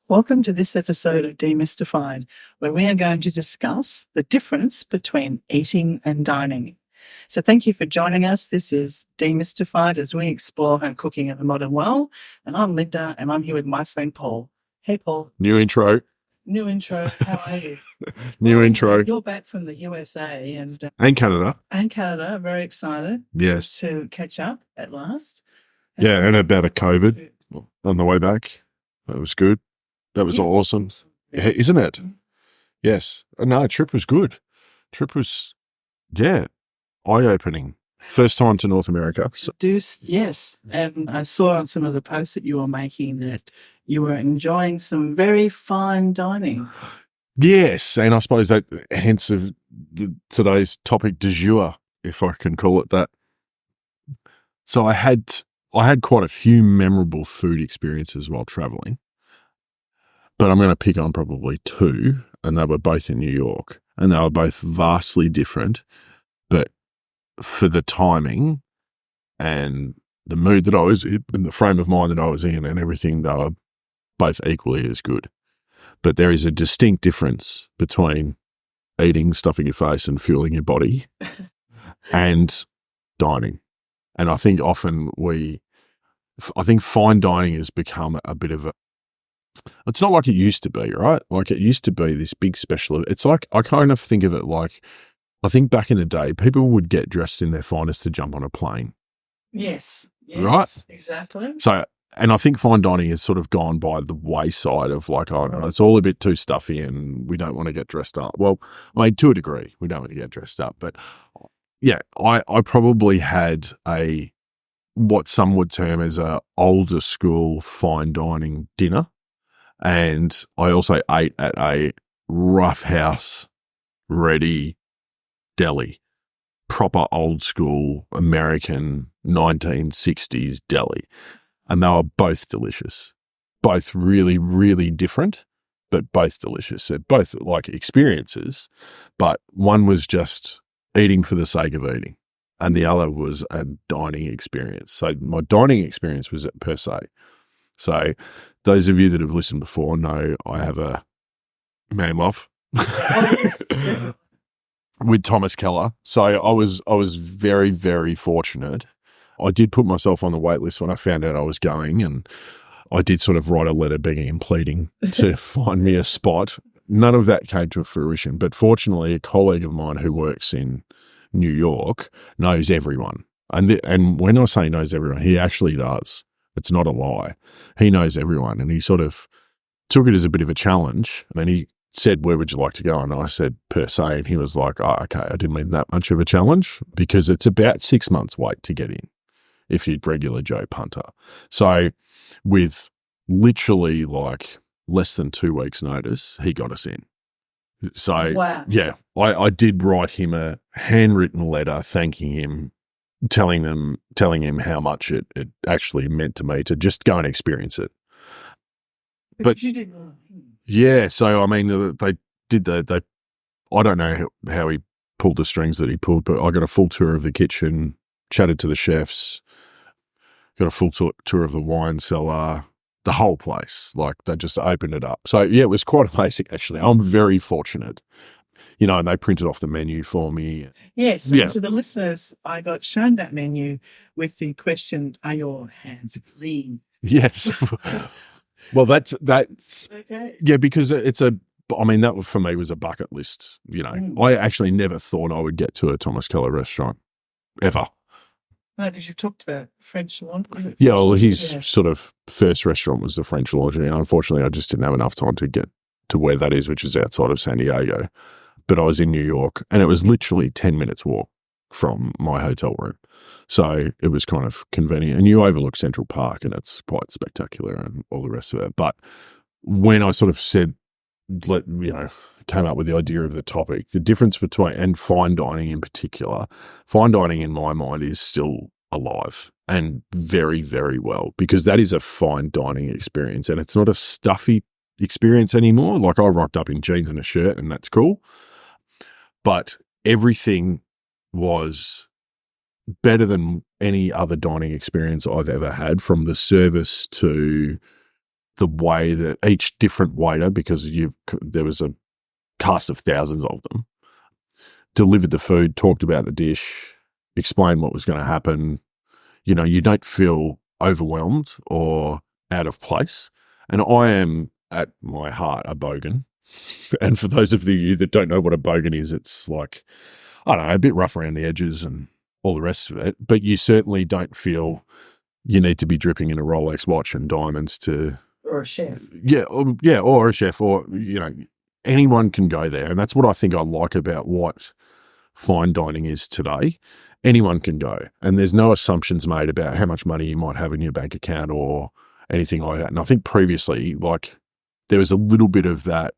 Welcome to this episode of Demystified, where we are going to discuss the difference between eating and dining. So thank you for joining us. This is Demystified as we explore home cooking in the modern world. And I'm Linda, and I'm here with my friend Paul. Hey, Paul. New intro. How are you? New intro. You're back from the USA and Canada. And Canada. Very excited. Yes. To catch up at last. And about a COVID on the way back. That was good. That was awesome. Yeah, isn't it? Yes. No, trip was good. Trip was, eye-opening. First time to North America. Yes. And I saw on some of the posts that you were making that you were enjoying some very fine dining. Yes. And I suppose that hence of today's topic du jour, if I can call it that. So I had quite a few memorable food experiences while traveling. But I'm going to pick on probably two, and they were both in New York, and they were both vastly different. But for the timing and the mood that I was in, and the frame of mind that I was in and everything, they were both equally as good. But there is a distinct difference between eating, stuffing your face and fueling your body and dining. And I think often fine dining has become a bit of it's not like it used to be, right? Like it used to be this big special. It's like, I kind of think of it like, I think back in the day, people would get dressed in their finest to jump on a plane. Yes. Right? Exactly. So, and I think fine dining has sort of gone by the wayside of like, oh, no, it's all a bit too stuffy and we don't want to get dressed up. Well, I mean, to a degree, we don't want to get dressed up. But yeah, I probably had what some would term as a older school fine dining dinner. And I also ate at a rough house ready deli, proper old school American 1960s deli. And they were both delicious, both really, really different, but both delicious. They're both like experiences, but one was just eating for the sake of eating. And the other was a dining experience. So my dining experience was per se. So those of you that have listened before know I have a man love with Thomas Keller. So I was very, very fortunate. I did put myself on the wait list when I found out I was going, and I did sort of write a letter begging and pleading to find me a spot. None of that came to fruition, but fortunately a colleague of mine who works in New York knows everyone. And when I say knows everyone, he actually does. It's not a lie. He knows everyone, and he sort of took it as a bit of a challenge. And then he said, "Where would you like to go?" And I said, "Per se." And he was like, "Oh, okay, I didn't mean that much of a challenge because it's about 6 months wait to get in if you're regular Joe Punter." So with literally like less than 2 weeks notice, he got us in. So wow. Yeah, I did write him a handwritten letter thanking him, telling him how much it actually meant to me to just go and experience it. But you did. Yeah, so I mean, they did I don't know how he pulled the strings that he pulled, but I got a full tour of the kitchen, chatted to the chefs, got a full tour of the wine cellar, the whole place. Like they just opened it up. So yeah, it was quite amazing actually. I'm very fortunate. And they printed off the menu for me. Yes. Yeah. To the listeners, I got shown that menu with the question, "Are your hands clean?" Yes. Well, that's okay. Yeah, because that for me was a bucket list. I actually never thought I would get to a Thomas Keller restaurant ever. No, because you talked about French Laundry. Yeah, well, his sort of first restaurant was the French Laundry, and unfortunately, I just didn't have enough time to get to where that is, which is outside of San Diego. But I was in New York, and it was literally 10 minutes walk from my hotel room. So it was kind of convenient. And you overlook Central Park, and it's quite spectacular and all the rest of it. But when I sort of said, came up with the idea of the topic, the difference between, and fine dining in particular, fine dining in my mind is still alive and very, very well, because that is a fine dining experience, and it's not a stuffy experience anymore. Like I rocked up in jeans and a shirt, and that's cool. But everything was better than any other dining experience I've ever had, from the service to the way that each different waiter, because there was a cast of thousands of them, delivered the food, talked about the dish, explained what was going to happen. You know, you don't feel overwhelmed or out of place. And I am, at my heart, a bogan. And for those of you that don't know what a bogan is, it's like, I don't know, a bit rough around the edges and all the rest of it. But you certainly don't feel you need to be dripping in a Rolex watch and diamonds to... Or a chef. Or a chef, or, you know, anyone can go there. And that's what I think I like about what fine dining is today. Anyone can go. And there's no assumptions made about how much money you might have in your bank account or anything like that. And I think previously, like, there was a little bit of that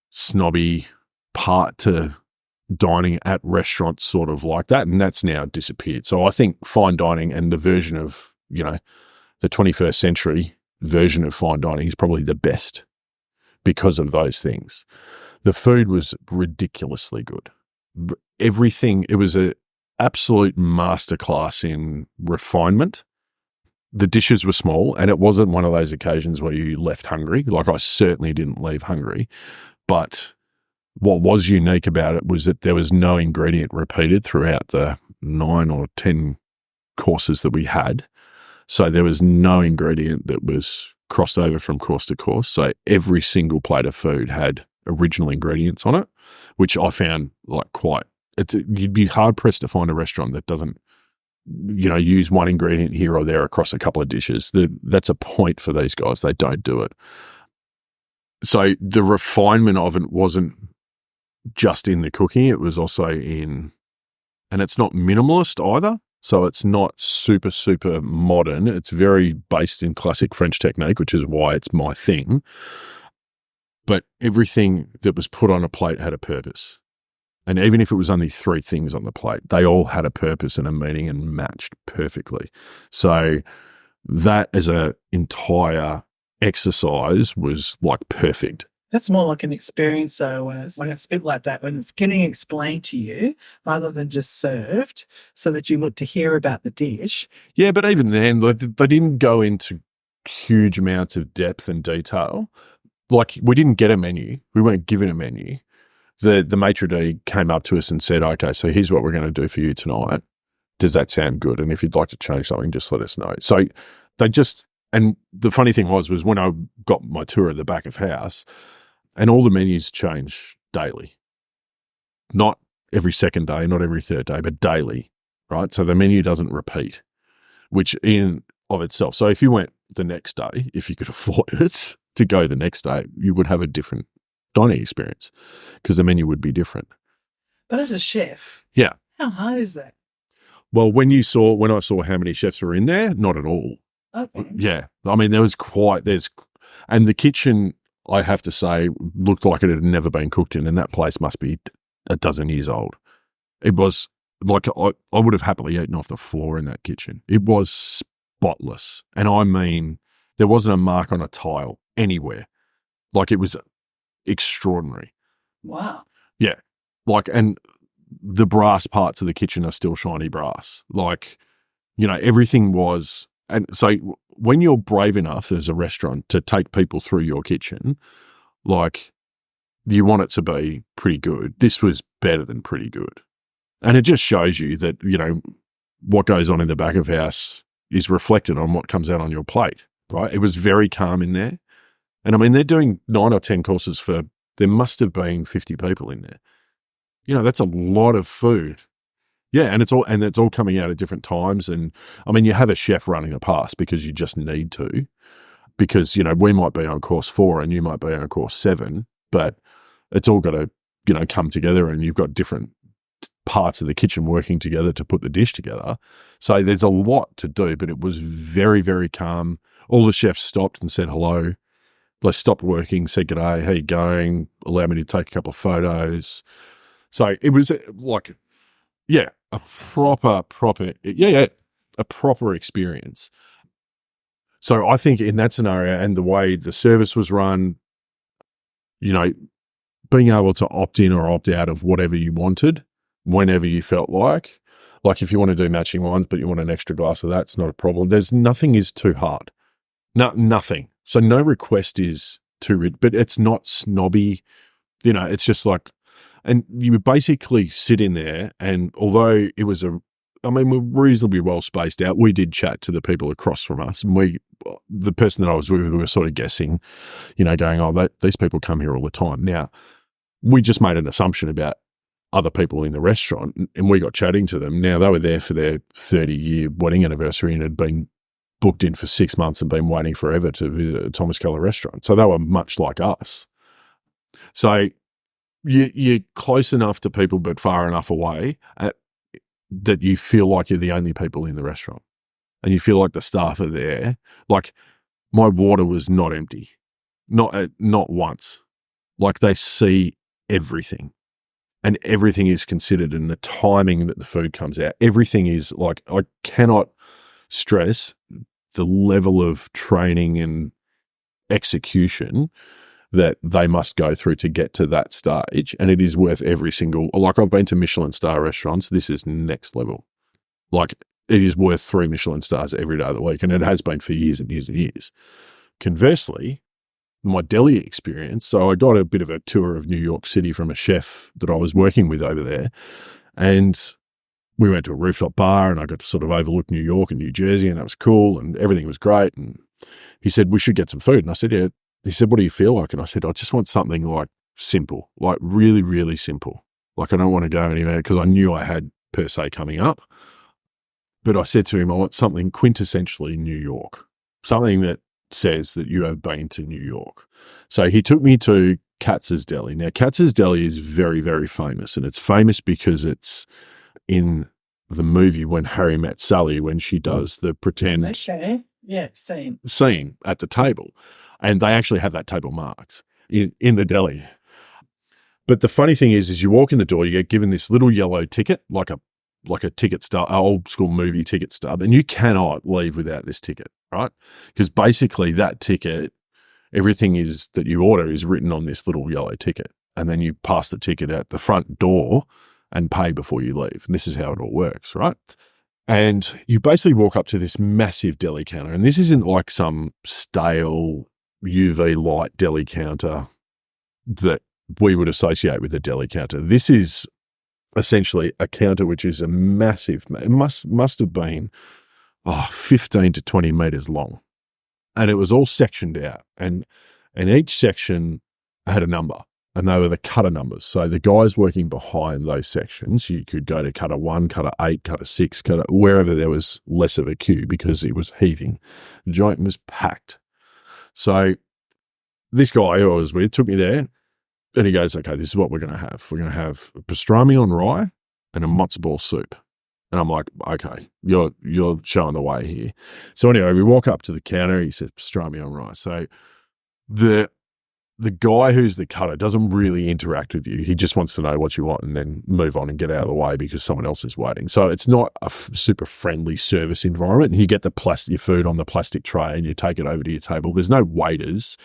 snobby part to dining at restaurants sort of like that, and that's now disappeared. So I think fine dining and the version of, you know, the 21st century version of fine dining is probably the best because of those things. The food was ridiculously good. Everything, it was an absolute masterclass in refinement. The dishes were small, and it wasn't one of those occasions where you left hungry. Like, I certainly didn't leave hungry. But what was unique about it was that there was no ingredient repeated throughout the 9 or 10 courses that we had. So there was no ingredient that was crossed over from course to course. So every single plate of food had original ingredients on it, which I found like you'd be hard pressed to find a restaurant that doesn't, you know, use one ingredient here or there across a couple of dishes. That's a point for these guys. They don't do it. So the refinement of it wasn't just in the cooking, it was also in, and it's not minimalist either. So it's not super, super modern. It's very based in classic French technique, which is why it's my thing. But everything that was put on a plate had a purpose. And even if it was only 3 things on the plate, they all had a purpose and a meaning and matched perfectly. So that as an entire exercise was like perfect. That's more like an experience, though, when it's a bit like that, when it's getting explained to you rather than just served, so that you get to hear about the dish. Yeah, but even then, they didn't go into huge amounts of depth and detail. Like, we didn't get a menu. We weren't given a menu. The maitre d' came up to us and said, okay, so here's what we're going to do for you tonight. Does that sound good? And if you'd like to change something, just let us know. So they just, and the funny thing was when I got my tour of the back of house, and all the menus change daily. Not every second day, not every third day, but daily, right? So the menu doesn't repeat, which in of itself. So if you went the next day, if you could afford it to go the next day, you would have a different dining experience because the menu would be different. But as a chef, yeah, how hard is that? Well, when I saw how many chefs were in there, not at all. Okay. Yeah. I mean, and the kitchen, I have to say, looked like it had never been cooked in, and that place must be a dozen years old. It was like I would have happily eaten off the floor in that kitchen. It was spotless. And I mean, there wasn't a mark on a tile anywhere. Like, it was extraordinary. Wow. Yeah. Like, and the brass parts of the kitchen are still shiny brass. Like, you know, everything was, and so when you're brave enough as a restaurant to take people through your kitchen, like, you want it to be pretty good. This was better than pretty good. And it just shows you that, you know, what goes on in the back of house is reflected on what comes out on your plate, right? It was very calm in there. And I mean, they're doing 9 or 10 courses there must have been 50 people in there. You know, that's a lot of food. Yeah, and it's all coming out at different times. And I mean, you have a chef running a pass because you just need to, because, you know, we might be on course 4 and you might be on course 7, but it's all got to, you know, come together, and you've got different parts of the kitchen working together to put the dish together. So there's a lot to do, but it was very, very calm. All the chefs stopped and said hello. They stopped working, said, "G'day, how you going?" Allow me to take a couple of photos. So it was like, yeah, a proper experience. So I think in that scenario, and the way the service was run, you know, being able to opt in or opt out of whatever you wanted, whenever you felt like if you want to do matching wines, but you want an extra glass of that, it's not a problem. Nothing is too hard. No, nothing. So no request is too rich, but it's not snobby. You know, it's just like, and you would basically sit in there, and although it was we're reasonably well spaced out, we did chat to the people across from us, and the person that I was with, we were sort of guessing, you know, going, oh, these people come here all the time. Now, we just made an assumption about other people in the restaurant, and we got chatting to them. Now, they were there for their 30-year wedding anniversary and had been booked in for 6 months and been waiting forever to visit a Thomas Keller restaurant. So they were much like us. So you're close enough to people but far enough away that you feel like you're the only people in the restaurant, and you feel like the staff are there. Like, my water was not empty, not once. Like, they see everything, and everything is considered, and the timing that the food comes out, everything is like, I cannot stress the level of training and execution that they must go through to get to that stage. And it is worth every single, like, I've been to Michelin star restaurants. This is next level. Like, it is worth 3 Michelin stars every day of the week. And it has been for years and years and years. Conversely, my deli experience, so I got a bit of a tour of New York City from a chef that I was working with over there. And we went to a rooftop bar, and I got to sort of overlook New York and New Jersey, and that was cool, and everything was great. And he said, we should get some food. And I said, yeah. He said, what do you feel like? And I said, I just want something like simple, like really, really simple. Like, I don't want to go anywhere, because I knew I had per se coming up. But I said to him, I want something quintessentially New York, something that says that you have been to New York. So he took me to Katz's Deli. Now, Katz's Deli is very, very famous, and it's famous because it's in the movie When Harry Met Sally, when she does the pretend scene at the table. And they actually have that table marked in the deli. But the funny thing is you walk in the door, you get given this little yellow ticket, like a ticket stub, an old school movie ticket stub, and you cannot leave without this ticket, right? Because basically that ticket, everything is that you order is written on this little yellow ticket, and then you pass the ticket at the front door and pay before you leave. And this is how it all works, right? And you basically walk up to this massive deli counter, and this isn't like some stale UV light deli counter that we would associate with a deli counter. This is essentially a counter which is a massive, it must have been 15 to 20 meters long, and it was all sectioned out, and each section had a number, and they were the cutter numbers. So the guys working behind those sections, you could go to cutter 1, cutter 8, cutter 6, cutter wherever there was less of a queue, because it was heaving. The joint was packed. So this guy who I was with took me there, and he goes, okay, this is what we're going to have. We're going to have pastrami on rye and a matzo ball soup. And I'm like, okay, you're showing the way here. So anyway, we walk up to the counter. He says pastrami on rye. So the guy who's the cutter doesn't really interact with you. He just wants to know what you want and then move on and get out of the way because someone else is waiting. So it's not a super friendly service environment. And you get your food on the plastic tray and you take it over to your table. There's no waiters.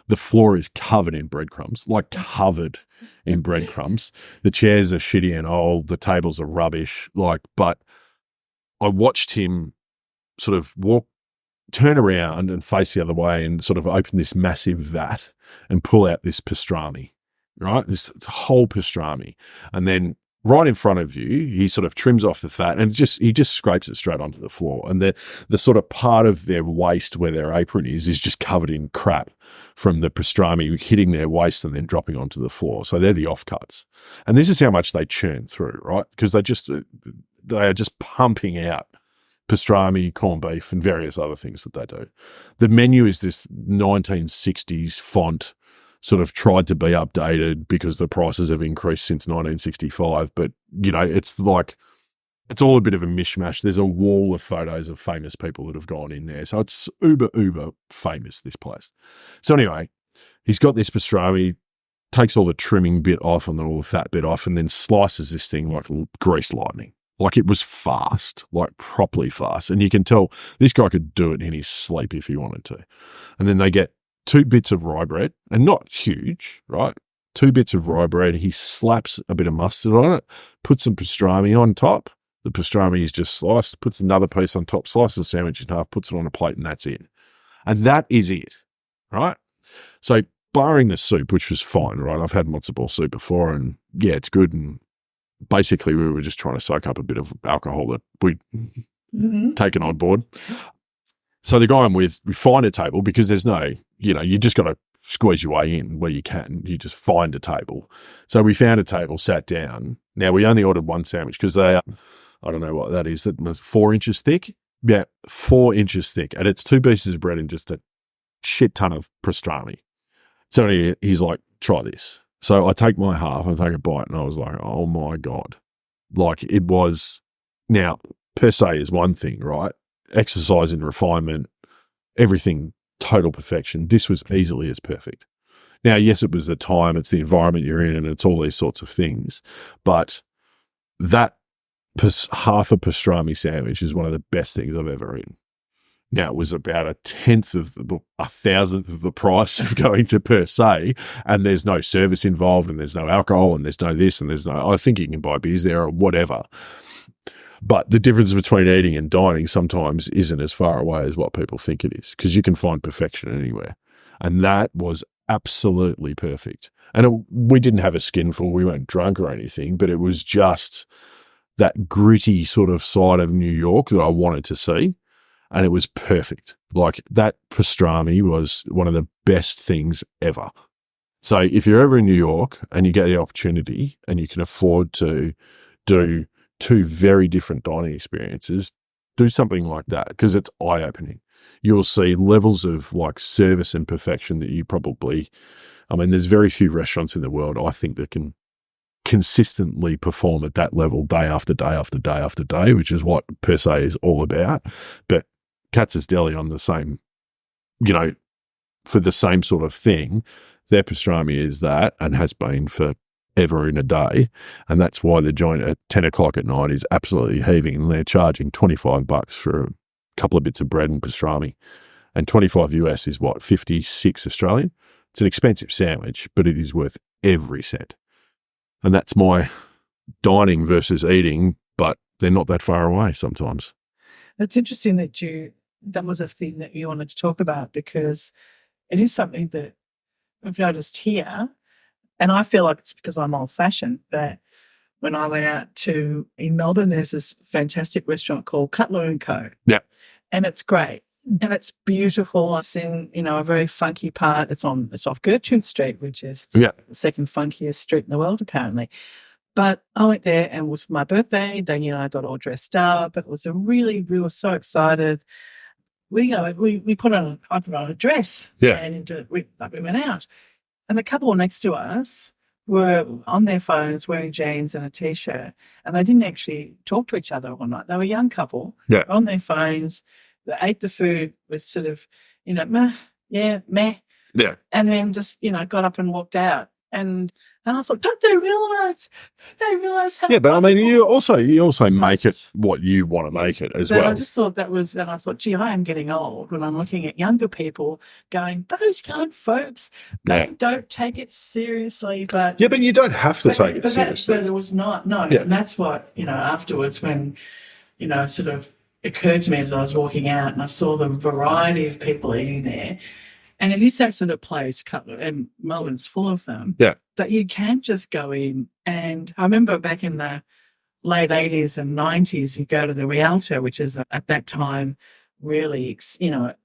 The floor is covered in breadcrumbs, like covered in breadcrumbs. The chairs are shitty and old. The tables are rubbish. But I watched him sort of turn around and face the other way and sort of open this massive vat and pull out this pastrami, right? This whole pastrami. And then right in front of you, he sort of trims off the fat and he just scrapes it straight onto the floor. And the sort of part of their waist where their apron is just covered in crap from the pastrami hitting their waist and then dropping onto the floor. So they're the offcuts. And this is how much they churn through, right? Because they are just pumping out pastrami, corned beef, and various other things that they do. The menu is this 1960s font, sort of tried to be updated because the prices have increased since 1965. But, it's all a bit of a mishmash. There's a wall of photos of famous people that have gone in there. So it's uber famous, this place. So anyway, he's got this pastrami, takes all the trimming bit off and then all the fat bit off, and then slices this thing like grease lightning. Like it was fast, like properly fast. And you can tell this guy could do it in his sleep if he wanted to. And then they get 2 bits of rye bread, and not huge, right? 2 bits of rye bread. He slaps a bit of mustard on it, puts some pastrami on top. The pastrami is just sliced, puts another piece on top, slices the sandwich in half, puts it on a plate, and that's it. And that is it, right? So barring the soup, which was fine, right? I've had matzo ball soup before, and yeah, it's good. And basically, we were just trying to soak up a bit of alcohol that we'd taken on board. So the guy I'm with, we find a table because there's no, you just got to squeeze your way in where you can. You just find a table. So we found a table, sat down. Now, we only ordered one sandwich because they are, I don't know what that is, that was 4 inches thick. Yeah, 4 inches thick. And it's 2 pieces of bread and just a shit ton of pastrami. So he's like, try this. So I take my half, I take a bite, and I was like, oh my God. Like, it was, now, per se is one thing, right? Exercise in refinement, everything, total perfection. This was easily as perfect. Now, yes, it was the time, it's the environment you're in, and it's all these sorts of things. But that half a pastrami sandwich is one of the best things I've ever eaten. Now, it was about a thousandth of the price of going to per se, and there's no service involved, and there's no alcohol, and there's no this, and there's no, I think you can buy beers there or whatever. But the difference between eating and dining sometimes isn't as far away as what people think it is, because you can find perfection anywhere. And that was absolutely perfect. And we didn't have a skinful, we weren't drunk or anything, but it was just that gritty sort of side of New York that I wanted to see. And it was perfect. Like, that pastrami was one of the best things ever. So if you're ever in New York and you get the opportunity and you can afford to do 2 very different dining experiences, do something like that, because it's eye-opening. You'll see levels of like service and perfection that you probably, there's very few restaurants in the world, I think, that can consistently perform at that level day after day after day after day, which is what per se is all about. But Katz's Deli on the same, for the same sort of thing, their pastrami is that and has been for ever in a day. And that's why the joint at 10 o'clock at night is absolutely heaving, and they're charging $25 for a couple of bits of bread and pastrami. And 25 US is what, 56 Australian? It's an expensive sandwich, but it is worth every cent. And that's my dining versus eating, but they're not that far away sometimes. It's interesting that was a thing that you wanted to talk about, because it is something that I've noticed here. And I feel like it's because I'm old-fashioned, that when I went out in Melbourne, there's this fantastic restaurant called Cutler & Co. Yeah. And it's great. And it's beautiful. It's in, a very funky part. It's off Gertrude Street, which is the second funkiest street in the world, apparently. But I went there, and it was my birthday. Daniel and I got all dressed up. It was we were so excited. I put on a dress. Yeah. And we went out. And the couple next to us were on their phones wearing jeans and a T-shirt, and they didn't actually talk to each other all night. They were a young couple on their phones. They ate the food, was sort of, meh. Yeah. And then just, got up and walked out. And I thought, don't they realise? They realise how. Yeah, but you also make it what you want to make it as well. I just thought that was, and I thought, gee, I am getting old when I'm looking at younger people going, those young folks, they don't take it seriously. But you don't have to take it seriously. But it was not, no. Yeah. And that's what, afterwards when, sort of occurred to me as I was walking out and I saw the variety of people eating there. And it is that sort of place, and Melbourne's full of them, that you can just go in. And I remember back in the late 80s and 90s, you go to the Rialto, which is at that time really,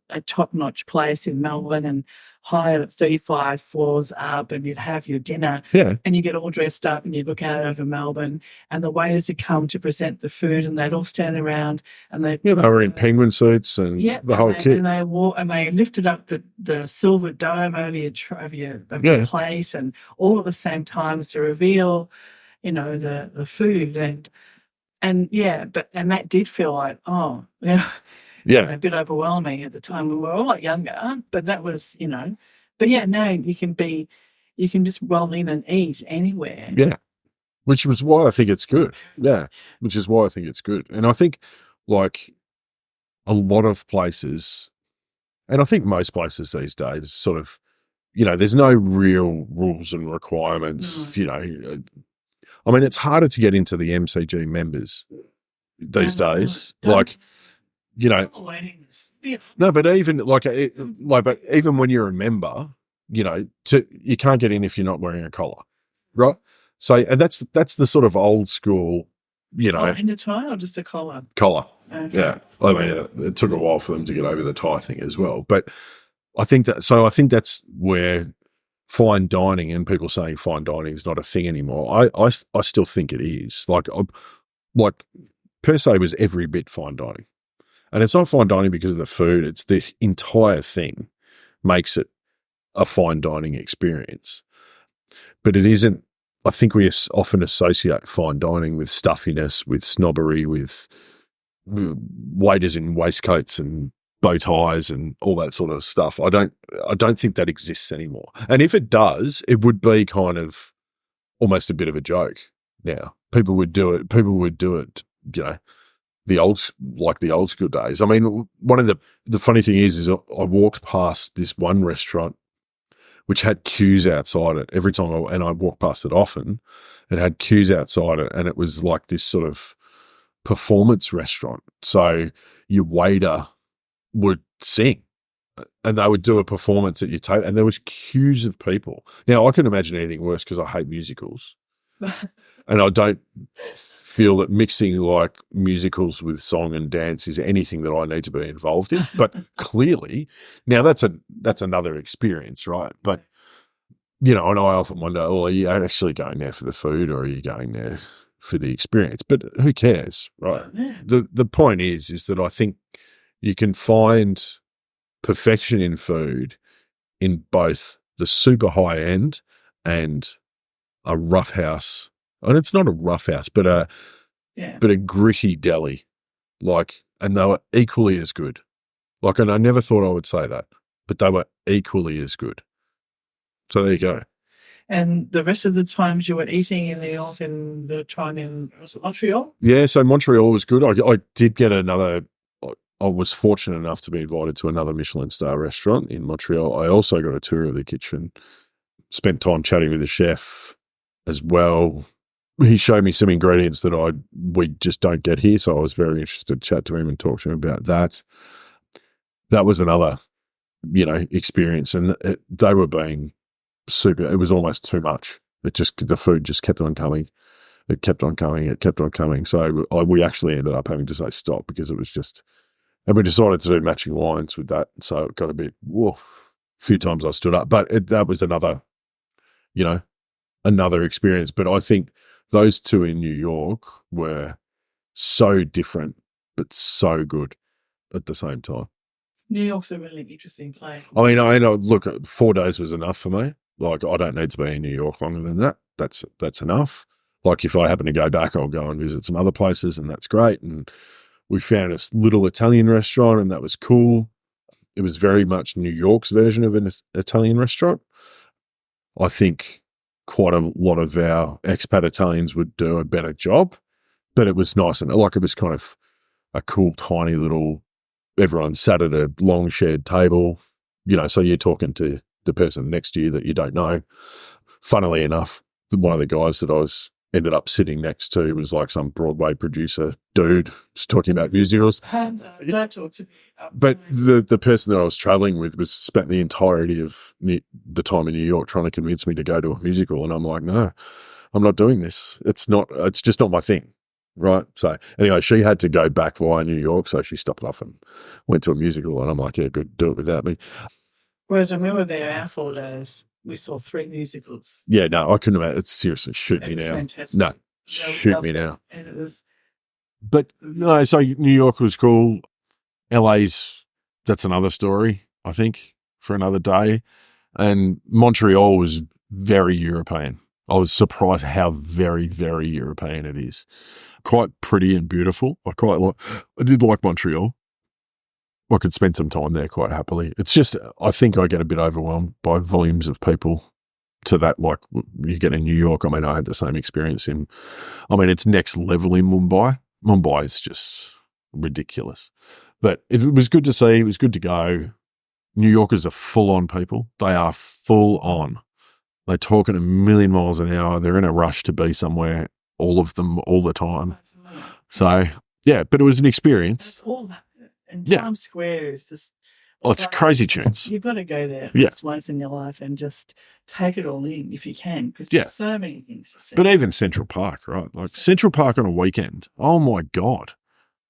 a top-notch place in Melbourne, and higher at 35 floors up, and you'd have your dinner and you get all dressed up and you look out over Melbourne, and the waiters would come to present the food, and they'd all stand around and they were in penguin suits and the whole kit. And they lifted up the silver dome over your plate, and all at the same time to reveal, the food. And that did feel like, a bit overwhelming at the time. We were a lot younger, but that was, but now you can just roll in and eat anywhere. Yeah. Which was why I think it's good. Yeah. Which is why I think it's good. And I think like a lot of places, and I think most places these days sort of, there's no real rules and requirements, it's harder to get into the MCG members these days. Like, you know, Waiting this. Yeah. no, but even but even when you're a member, you know, you can't get in if you're not wearing a collar, right? So, and that's the sort of old school, you know, And a tie or just a collar? collar. Okay. Yeah, I mean, it took a while for them to get over the tie thing as well, but I think that's where fine dining, and people saying fine dining is not a thing anymore. I still think it is. Like per se was every bit fine dining. And it's not fine dining because of the food. It's the entire thing makes it a fine dining experience. But it isn't. I think we often associate fine dining with stuffiness, with snobbery, with waiters in waistcoats and bow ties and all that sort of stuff. I don't think that exists anymore. And if it does, it would be kind of almost a bit of a joke now. People would do it, you know, the old school days. I mean, one of the funny thing is I walked past this one restaurant which had queues outside it every time, and I walked past it often. It had queues outside it, and it was like this sort of performance restaurant. So your waiter would sing, and they would do a performance at your table, and there was queues of people. Now, I couldn't imagine anything worse because I hate musicals. And I don't feel that mixing like musicals with song and dance is anything that I need to be involved in. But clearly, now that's another experience, right? But, you know, and I often wonder, are you actually going there for the food or are you going there for the experience? But who cares, right? The point is that I think you can find perfection in food in both the super high end and a rough house. And it's not a rough house, but a gritty deli, and they were equally as good. And I never thought I would say that, but they were equally as good. So there you go. And the rest of the times you were eating in New York and the time in, was it Montreal? Yeah, so Montreal was good. I did get I was fortunate enough to be invited to another Michelin star restaurant in Montreal. I also got a tour of the kitchen, spent time chatting with the chef as well. He showed me some ingredients that we just don't get here, so I was very interested to chat to him and talk to him about that. That was another, you know, experience, and they were being super. It was almost too much. The food just kept on coming. It kept on coming. So we actually ended up having to say stop because it was just, and we decided to do matching wines with that. So it got a bit, a few times I stood up, but that was another, you know, another experience. But I think those two in New York were so different, but so good at the same time. New York's a really interesting place. I mean, I know, look, 4 days was enough for me. I don't need to be in New York longer than that. That's enough. If I happen to go back, I'll go and visit some other places, and that's great. And we found a little Italian restaurant, and that was cool. It was very much New York's version of an Italian restaurant. I think quite a lot of our expat Italians would do a better job, but it was nice, and it was kind of a cool, tiny little, everyone sat at a long shared table, you know, so you're talking to the person next to you that you don't know. Funnily enough, one of the guys that I ended up sitting next to was like some Broadway producer dude just talking about musicals. Don't talk to me. But the person that I was traveling with spent the entirety of the time in New York trying to convince me to go to a musical. And I'm like, no, I'm not doing this. It's just not my thing. Right. So anyway, she had to go back via New York. So she stopped off and went to a musical. And I'm like, yeah, good, do it without me. Whereas when we were there, our 4 days, we saw 3 musicals. Yeah, no, I couldn't imagine. It's seriously, shoot me now. Fantastic. No, shoot me now. And it was. But no, so New York was cool. That's another story, I think, for another day. And Montreal was very European. I was surprised how very, very European it is. Quite pretty and beautiful. I did like Montreal. I could spend some time there quite happily. It's just, I think I get a bit overwhelmed by volumes of people to that, like you get in New York. I mean, I had the same experience it's next level in Mumbai. Mumbai is just ridiculous. But it was good to see. It was good to go. New Yorkers are full on people. They are full on. They talk at a million miles an hour. They're in a rush to be somewhere, all of them, all the time. So, yeah, but it was an experience. That's all that. And Yeah. Times Square is just... Oh, it's crazy tunes. You've got to go there Yeah. once in your life and just take it all in if you can, because Yeah. there's so many things to see. But even Central Park, right? Like Central Park on a weekend. Oh my God.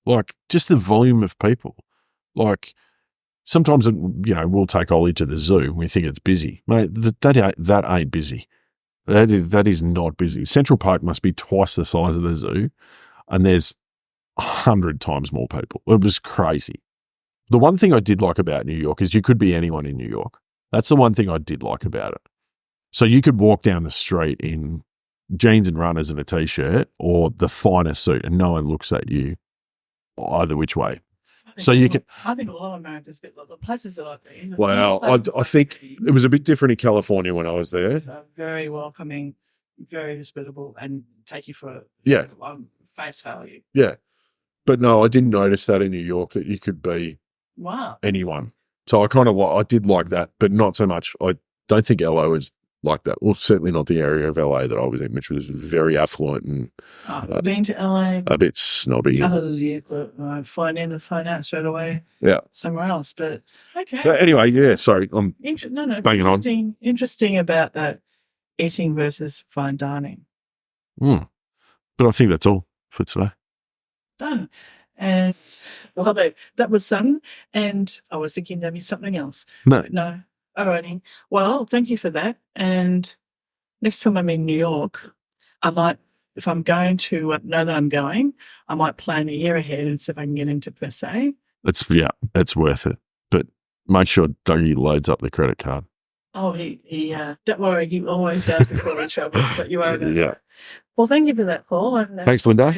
Like just the volume of people. Like sometimes, we'll take Ollie to the zoo and we think it's busy. Mate, that ain't busy. That is not busy. Central Park must be twice the size of the zoo, and there's 100 times more people. It was crazy. The one thing I did like about New York is you could be anyone in New York. That's the one thing I did like about it. So you could walk down the street in jeans and runners and a T-shirt or the finest suit and no one looks at you either which way. So you can... I think a lot of America's a bit like the places that I've been. Well, I think it was a bit different in California when I was there. So very welcoming, very hospitable, and take you for face value. Yeah. But no, I didn't notice that in New York, that you could be anyone. So I did like that, but not so much. I don't think LA is like that. Well, certainly not the area of LA that I was in, which was very affluent and I've been to LA. A bit snobby. But phone in and phone out straight away. Yeah. Somewhere else. But okay. But anyway, yeah, sorry. I'm banging on. Interesting about that eating versus fine dining. But I think that's all for today. Done. And that was fun. And I was thinking there'd be something else. No. Alrighty. Well, thank you for that. And next time I'm in New York, I might, if I'm going to know that I'm going, I might plan a year ahead and see if I can get into per se. It's worth it. But make sure Dougie loads up the credit card. Oh, he don't worry, he always does before we travel. But you over. Yeah. Well, thank you for that, Paul. And thanks, Linda.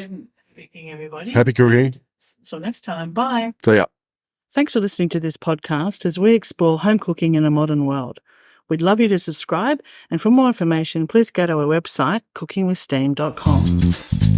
Cooking, everybody. Happy cooking. So next time, bye. See ya. Thanks for listening to this podcast as we explore home cooking in a modern world. We'd love you to subscribe, and for more information, please go to our website, cookingwithsteam.com.